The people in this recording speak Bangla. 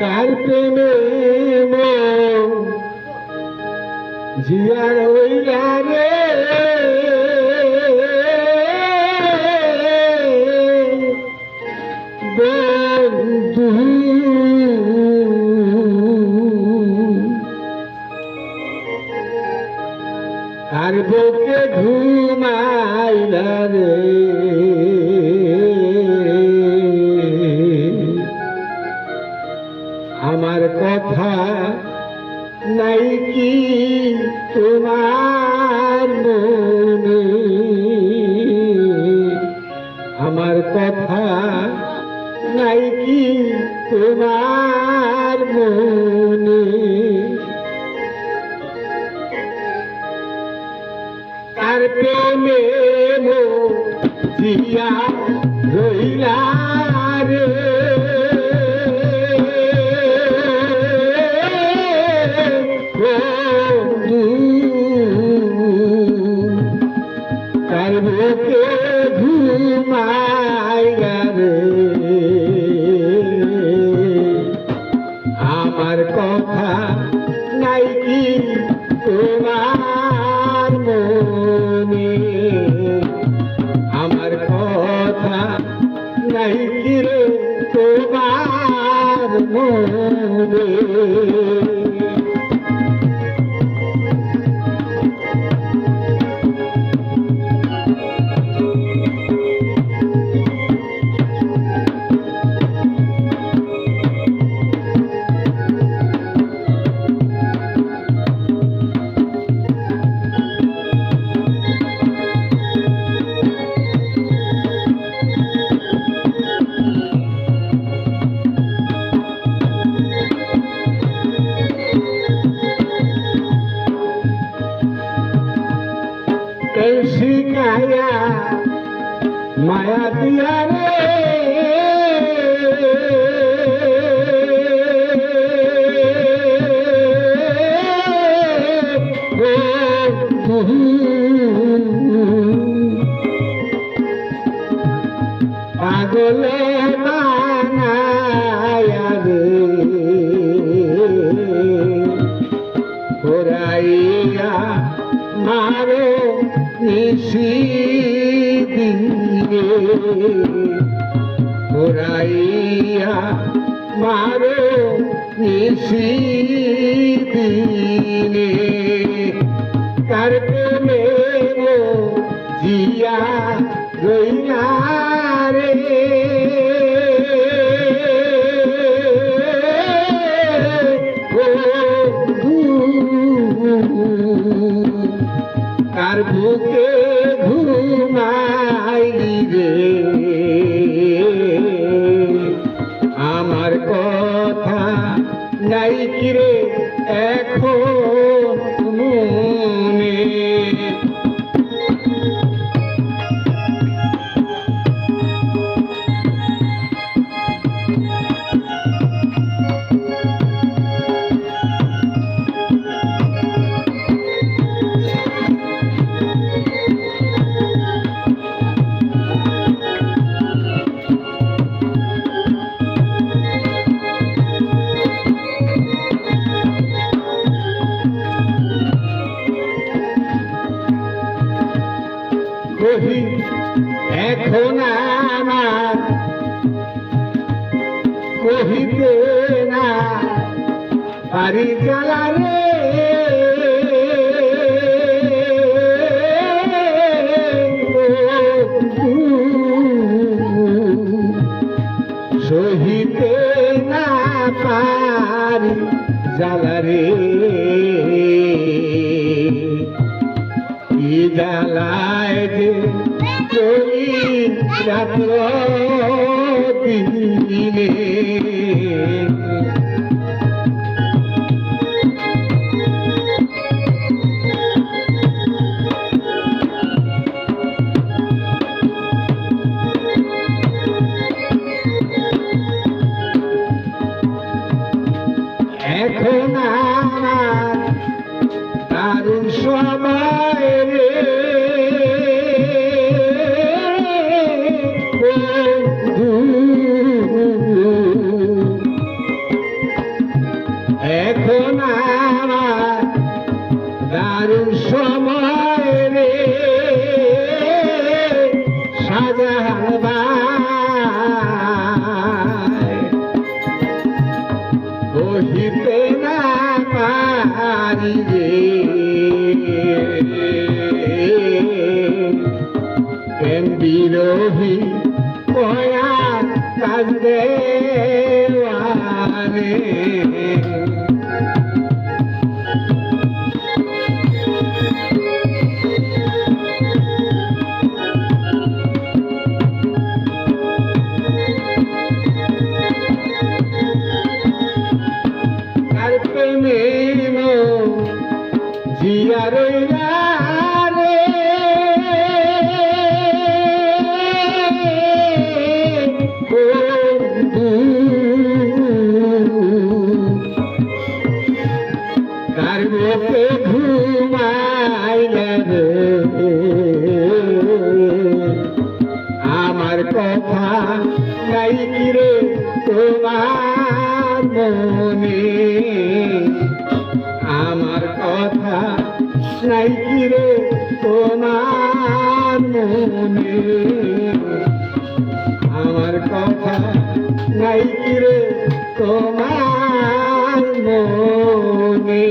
কার প্রেমে জিয়ার হইলা রে বন্ধু আর বুকে ঘুমাইলা রে আমার কথা নাই কি তোমার মনে আমার কথা নাই কি তোমার মনে তার প্রেমে জিয়া রইলা রে তার বুকে ঘুমাইলা রে আমার কথা নাই কি তোমার মনে আমার কথা নাই কি রে তোমার মনে শিখায়া মায়া দিয়া রে পাগলে বানায়া রে ঘোরাইয়া মারো নিশি দিনে ঘোরাইয়া মারো নিশি দিনে কার প্রেমে জিয়া রইলা রে কার বুকে ঘুমাইলি রে আমার কথা নাই কি রে এখন মনে কহি এখন আমার কহিতে না পারি জ্বালা রে সহিতে না পারি জ্বালা রে জ্বালায় যে চলি রাত্র দিনে এখন আমার দারুণ সময় রে প্রেম বিরোহী কয়া কাঁদে আরে তার প্রেমে জিয়া রইলা রে তার মুখে ঘুমাইলা রে আমার কথা নাই কিরে তোমার মনে আমার কথা নাই কিরে তোমার মনে আমার কথা নাই কিরে তোমার মনে